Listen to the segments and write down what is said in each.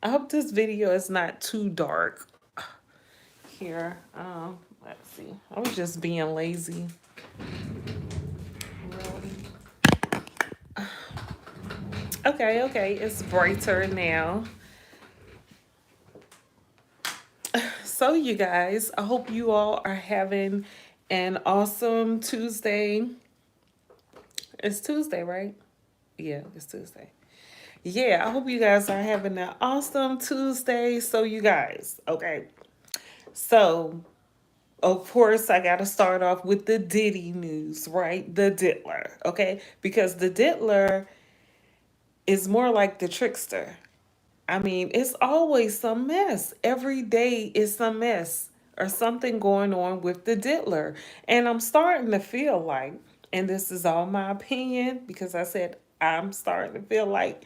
I hope this video is not too dark here. Let's see. I was just being lazy. Really? Okay, it's brighter now. So, you guys, I hope you all are having an awesome Tuesday. It's Tuesday, right? Yeah, it's Tuesday. Yeah, I hope you guys are having an awesome Tuesday. So, you guys, okay. So, of course, I got to start off with the Diddy news, right? The Diddler, okay? Because the Diddler is more like the trickster. I mean, it's always some mess. Every day is some mess or something going on with the Diddler. And I'm starting to feel like, and this is all my opinion because I said I'm starting to feel like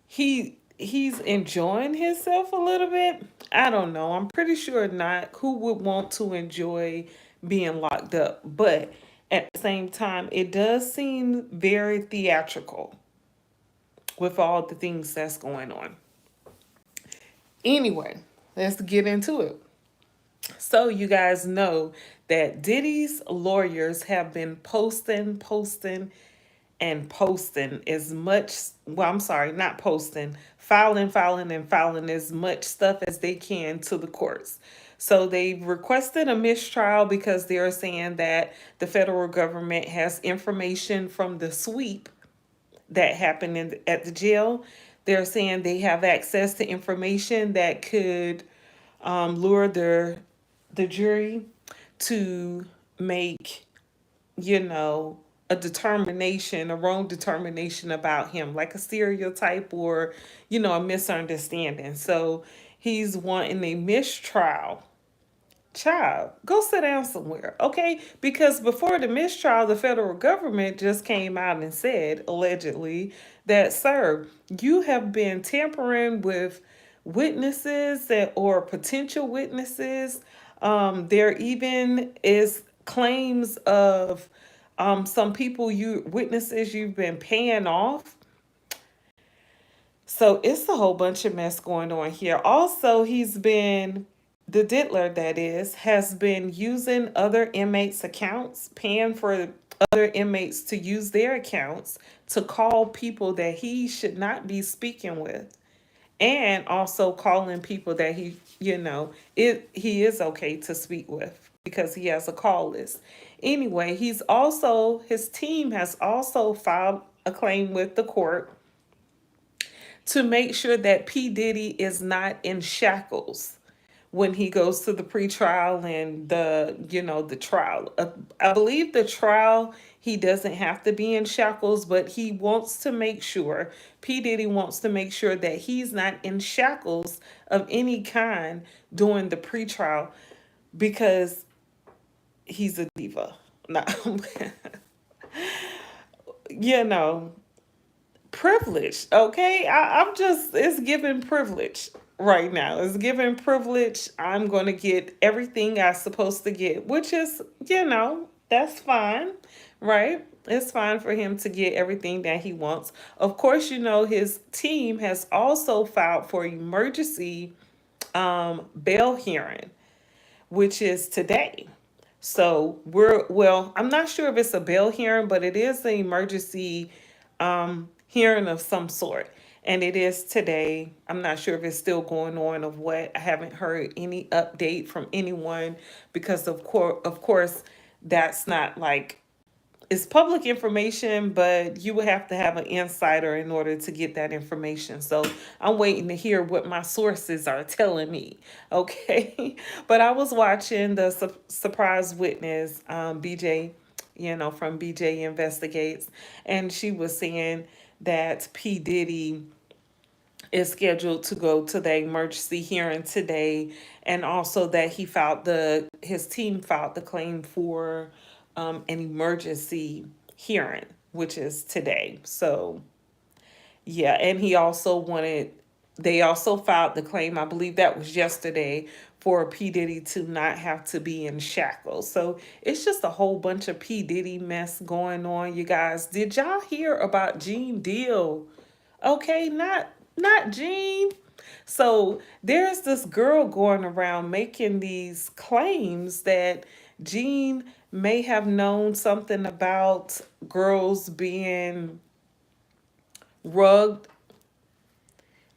he's enjoying himself a little bit. I don't know. I'm pretty sure not. Who would want to enjoy being locked up? But at the same time, it does seem very theatrical with all the things that's going on. Anyway, let's get into it. So, you guys know that Diddy's lawyers have been posting as much, well, I'm sorry, not posting, filing as much stuff as they can to the courts. So they've requested a mistrial because they're saying that the federal government has information from the sweep that happened at the jail. They're saying they have access to information that could lure the jury to make, you know, a wrong determination about him, like a stereotype or, a misunderstanding. So he's wanting a mistrial. Child, go sit down somewhere, okay? Because before the mistrial, the federal government just came out and said, allegedly, that, sir, you have been tampering with witnesses or potential witnesses. There even is claims of some witnesses you've been paying off. So it's a whole bunch of mess going on here. Also, the diddler, that is, has been using other inmates' accounts, paying for other inmates to use their accounts to call people that he should not be speaking with, and also calling people that he is okay to speak with because he has a call list. Anyway, his team has also filed a claim with the court to make sure that P. Diddy is not in shackles when he goes to the pretrial and the trial. I believe the trial, he doesn't have to be in shackles, but P. Diddy wants to make sure that he's not in shackles of any kind during the pretrial because he's a diva. No, you know, privilege, okay? It's giving privilege right now. It's giving privilege. I'm going to get everything I'm supposed to get, which is, that's fine, right? It's fine for him to get everything that he wants. Of course, his team has also filed for emergency bail hearing, which is today. So I'm not sure if it's a bail hearing, but it is an emergency hearing of some sort. And it is today. I'm not sure if it's still going on of what. I haven't heard any update from anyone because of course, that's not like, it's public information, but you would have to have an insider in order to get that information. So I'm waiting to hear what my sources are telling me. Okay. But I was watching the surprise witness, BJ, from BJ Investigates, and she was saying that P. Diddy is scheduled to go to the emergency hearing today, and also that his team filed the claim for an emergency hearing, which is today. So yeah, and they also filed the claim, I believe that was yesterday, for P. Diddy to not have to be in shackles. So it's just a whole bunch of P. Diddy mess going on, you guys. Did y'all hear about Gene Deal? Okay, not Gene. So there's this girl going around making these claims that Jean may have known something about girls being rugged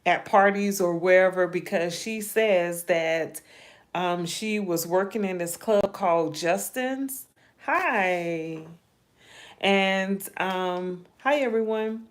at parties or wherever, because she says that she was working in this club called Justin's. Hi. And hi, everyone.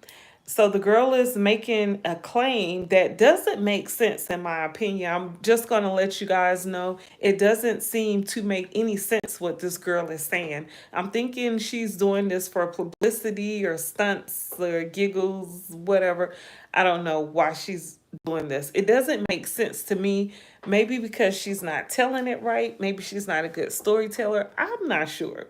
So the girl is making a claim that doesn't make sense, in my opinion. I'm just going to let you guys know it doesn't seem to make any sense what this girl is saying. I'm thinking she's doing this for publicity or stunts or giggles, whatever. I don't know why she's doing this. It doesn't make sense to me. Maybe because she's not telling it right. Maybe she's not a good storyteller. I'm not sure.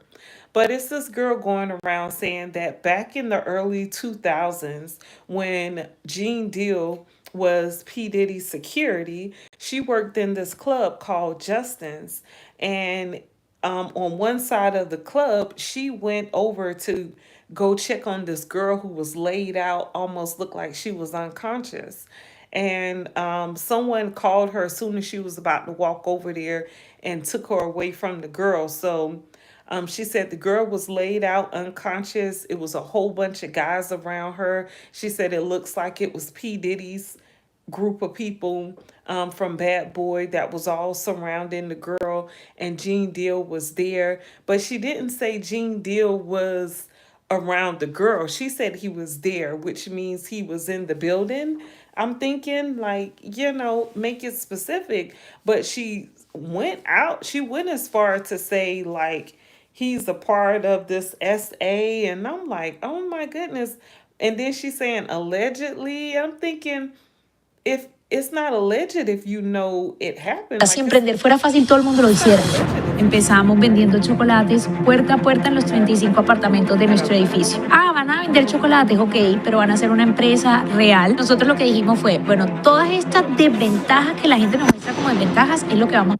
But it's this girl going around saying that back in the early 2000s, when Jean Deal was P. Diddy's security, she worked in this club called Justin's. And on one side of the club, she went over to go check on this girl who was laid out, almost looked like she was unconscious. And someone called her as soon as she was about to walk over there and took her away from the girl. So she said the girl was laid out unconscious. It was a whole bunch of guys around her. She said it looks like it was P. Diddy's group of people from Bad Boy that was all surrounding the girl, and Gene Deal was there. But she didn't say Gene Deal was around the girl. She said he was there, which means he was in the building. I'm thinking, like, make it specific. But she went as far to say, like, he's a part of this SA. And I'm like, oh my goodness. And then she's saying allegedly. I'm thinking, if it's not alleged, if you know it happened, Si like emprender fuera fácil, todo el mundo lo it's not hiciera. alleged if you know Empezamos vendiendo chocolates puerta a puerta en los 35 apartamentos de I nuestro don't know. edificio. Ah, van a vender chocolates, ok, pero van a ser una empresa real. Nosotros lo que dijimos fue, bueno, todas estas desventajas que la gente nos muestra como desventajas es lo que vamos.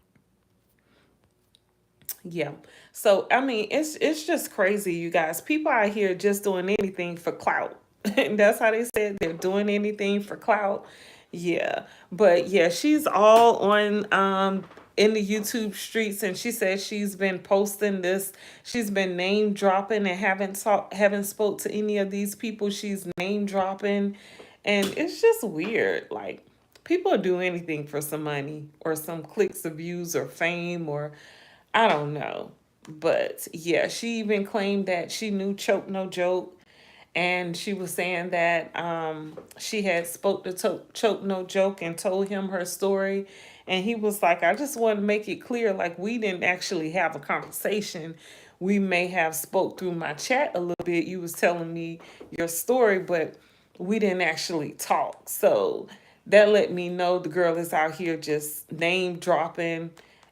Yeah. So I mean, it's just crazy, you guys. People out here just doing anything for clout. And that's how they said they're doing anything for clout. Yeah. But yeah, she's all on in the YouTube streets, and she says she's been posting this. She's been name dropping and haven't spoke to any of these people. She's name dropping, and it's just weird. Like, people do anything for some money or some clicks of views or fame, or I don't know. But yeah, she even claimed that she knew Choke No Joke, and she was saying that she had spoke to Choke No Joke and told him her story, and he was like, I just want to make it clear, like, we didn't actually have a conversation. We may have spoke through my chat a little bit. You was telling me your story, but we didn't actually talk. So that let me know the girl is out here just name dropping,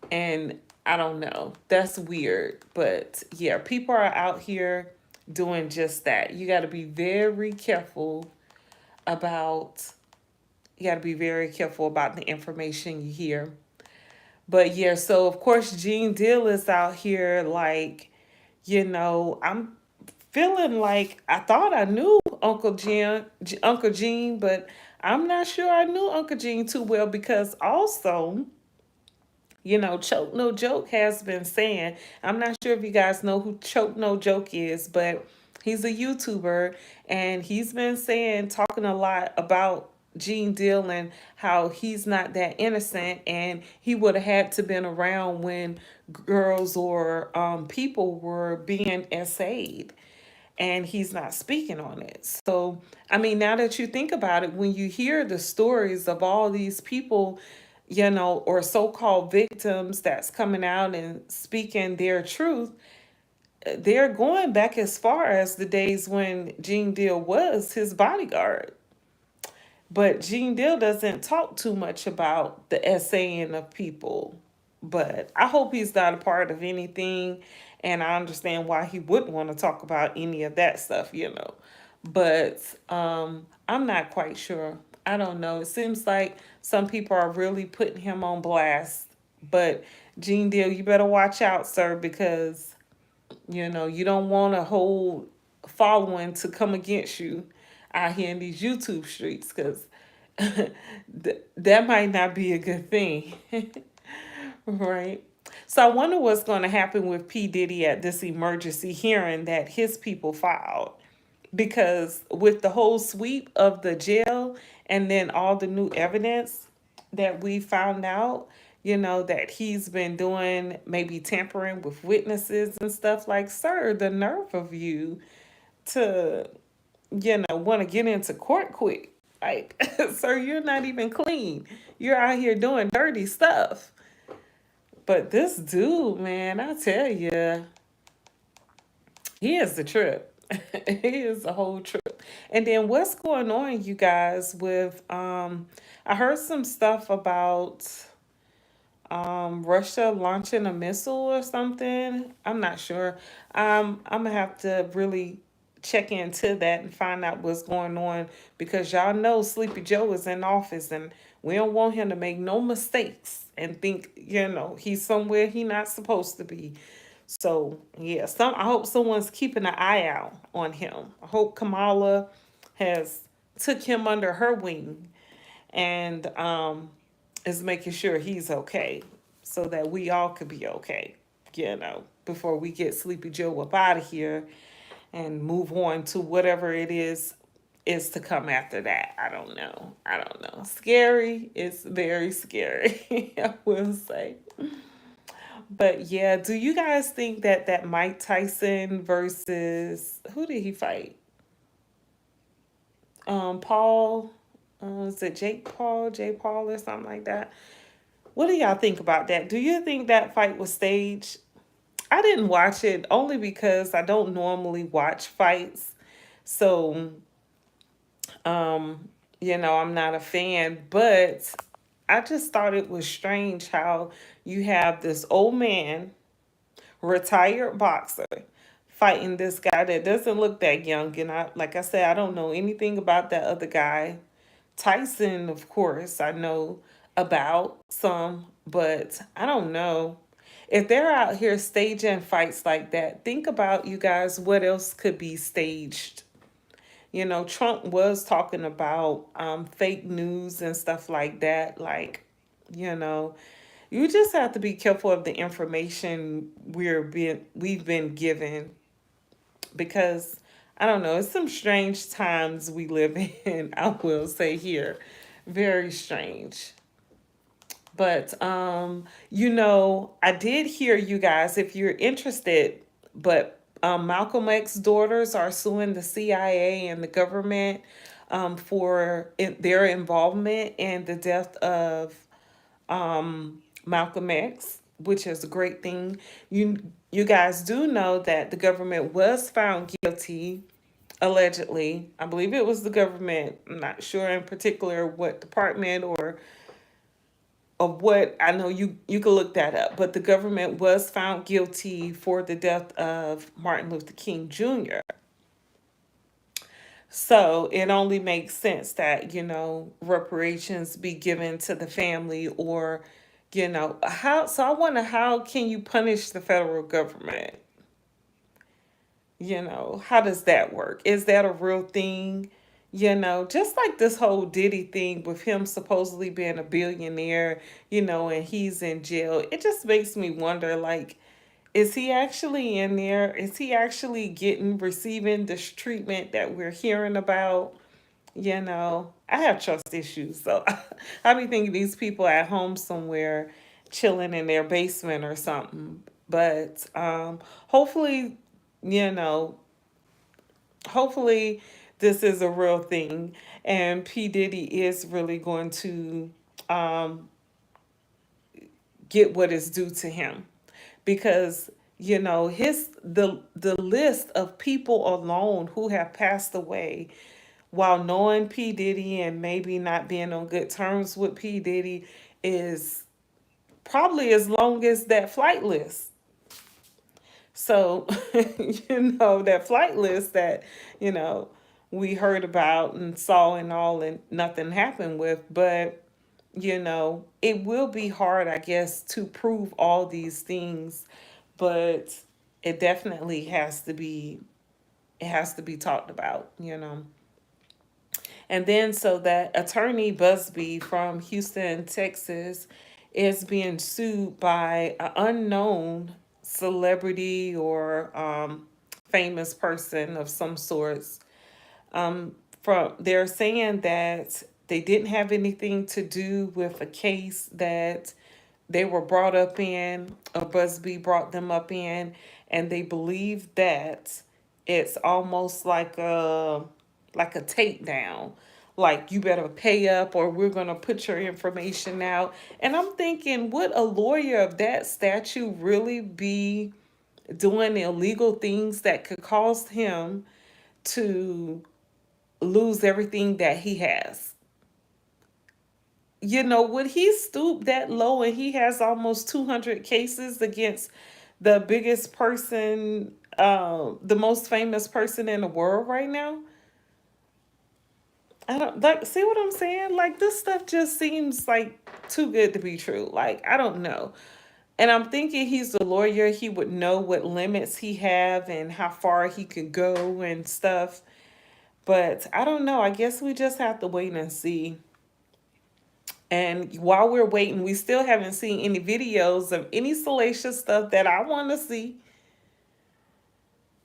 and I don't know. That's weird. But yeah, people are out here doing just that. You got to be very careful about the information you hear. But yeah, so of course Gene Deal is out here, like, I'm feeling like I thought I knew Uncle Gene, but I'm not sure I knew Uncle Gene too well, because also, Choke No Joke has been saying, I'm not sure if you guys know who Choke No Joke is, but he's a YouTuber, and he's been talking a lot about Gene Deal and how he's not that innocent, and he would have had to been around when girls or people were being essayed, and he's not speaking on it. So, I mean, now that you think about it, when you hear the stories of all these people, or so called victims that's coming out and speaking their truth, they're going back as far as the days when Gene Deal was his bodyguard. But Gene Deal doesn't talk too much about the essaying of people. But I hope he's not a part of anything. And I understand why he wouldn't want to talk about any of that stuff. But I'm not quite sure. I don't know. It seems like some people are really putting him on blast. But Gene Deal, you better watch out, sir, because you don't want a whole following to come against you out here in these YouTube streets, because that might not be a good thing. Right. So I wonder what's going to happen with P. Diddy at this emergency hearing that his people filed. Because with the whole sweep of the jail and then all the new evidence that we found out, that he's been doing maybe tampering with witnesses and stuff, like, sir, the nerve of you to, want to get into court quick. Like, sir, you're not even clean. You're out here doing dirty stuff. But this dude, man, I tell you, he is the trip. He is the whole trip. And then what's going on, you guys, with I heard some stuff about Russia launching a missile or something. I'm not sure. I'm gonna have to really check into that and find out what's going on, because y'all know Sleepy Joe is in office and we don't want him to make no mistakes and think, he's somewhere he not supposed to be. So yeah, I hope someone's keeping an eye out on him. I hope Kamala has took him under her wing and is making sure he's okay, so that we all could be okay, before we get Sleepy Joe up out of here and move on to whatever it is to come after that. I don't know. I don't know. Scary. It's very scary, I will say. But yeah, do you guys think that Mike Tyson versus, who did he fight? Paul, is it J. Paul or something like that? What do y'all think about that? Do you think that fight was staged? I didn't watch it only because I don't normally watch fights. So, I'm not a fan, but I just thought it was strange how you have this old man, retired boxer, fighting this guy that doesn't look that young. And like I said, I don't know anything about that other guy. Tyson, of course, I know about some, but I don't know. If they're out here staging fights like that, think about, you guys, what else could be staged. Trump was talking about fake news and stuff like that. Like, you know, you just have to be careful of the information we've been given, because I don't know, it's some strange times we live in, I will say here. Very strange. But I did hear, you guys, if you're interested, but Malcolm X daughters are suing the CIA and the government for their involvement in the death of Malcolm X, which is a great thing. You guys do know that the government was found guilty, allegedly. I believe it was the government. I'm not sure in particular what department or of what. I know you can look that up, but the government was found guilty for the death of Martin Luther King Jr. So it only makes sense that, reparations be given to the family, or, how. So I wonder, how can you punish the federal government? How does that work? Is that a real thing? Just like this whole Diddy thing with him supposedly being a billionaire, and he's in jail. It just makes me wonder, like, is he actually in there? Is he actually receiving this treatment that we're hearing about? I have trust issues. So I be thinking these people at home somewhere chilling in their basement or something. But hopefully, you know, hopefully this is a real thing, and P. Diddy is really going to um, get what is due to him, because the list of people alone who have passed away while knowing P. Diddy and maybe not being on good terms with P. Diddy is probably as long as that flight list. So, that flight list that, you know, we heard about and saw and all, and nothing happened with. But, it will be hard, I guess, to prove all these things. But it definitely has to be, talked about. And then so that attorney Busby from Houston, Texas, is being sued by an unknown celebrity or famous person of some sorts. From they're saying that they didn't have anything to do with a case that they were brought up in, or Busby brought them up in, and they believe that it's almost like a takedown. Like, you better pay up or we're gonna put your information out. And I'm thinking, would a lawyer of that statute really be doing illegal things that could cause him to lose everything that he has? Would he stoop that low, and he has almost 200 cases against the biggest person, the most famous person in the world right now? I don't like, see what I'm saying? Like, this stuff just seems like too good to be true. Like, I don't know. And I'm thinking he's a lawyer. He would know what limits he have and how far he could go and stuff. But I don't know. I guess we just have to wait and see. And while we're waiting, we still haven't seen any videos of any salacious stuff that I want to see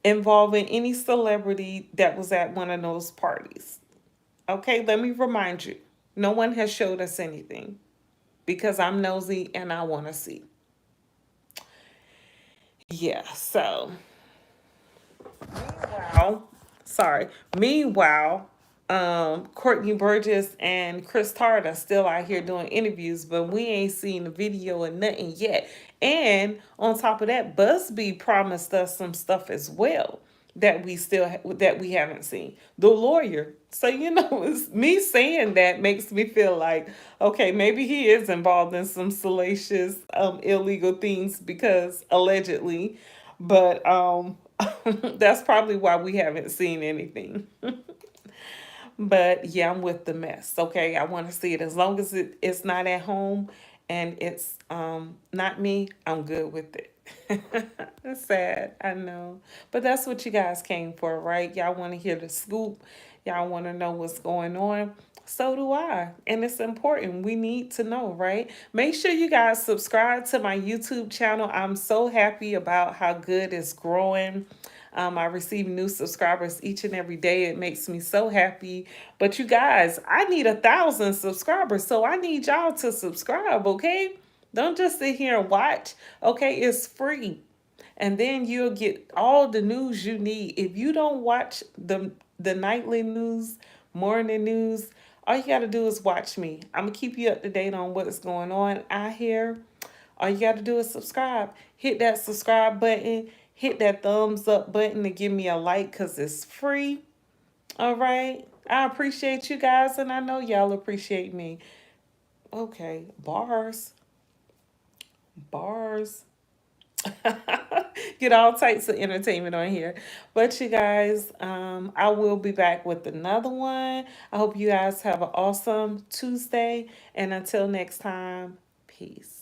involving any celebrity that was at one of those parties. Okay, let me remind you, no one has showed us anything because I'm nosy and I want to see. Yeah, so meanwhile, sorry. Meanwhile, Courtney Burgess and Chris Tart are still out here doing interviews, but we ain't seen the video or nothing yet. And on top of that, Busby promised us some stuff as well that that we haven't seen. The lawyer. So it's me saying that makes me feel like, okay, maybe he is involved in some salacious, illegal things because allegedly, but that's probably why we haven't seen anything. But yeah, I'm with the mess. Okay, I want to see it as long as it's not at home and it's not me. I'm good with it. It's sad, I know, but that's what you guys came for, right? Y'all want to hear the scoop. Y'all want to know what's going on. So do I, and it's important. We need to know, right? Make sure you guys subscribe to my YouTube channel. I'm so happy about how good it's growing. I receive new subscribers each and every day. It makes me so happy. But you guys, I need 1,000 subscribers, so I need y'all to subscribe, okay? Don't just sit here and watch. Okay, it's free. And then you'll get all the news you need. If you don't watch the nightly news, morning news, all you got to do is watch me. I'm going to keep you up to date on what's going on out here. All you got to do is subscribe. Hit that subscribe button. Hit that thumbs up button to give me a like because it's free. All right. I appreciate you guys, and I know y'all appreciate me. Okay. Bars. Bars. Get all types of entertainment on here. But you guys, I will be back with another one. I hope you guys have an awesome Tuesday. And until next time, peace.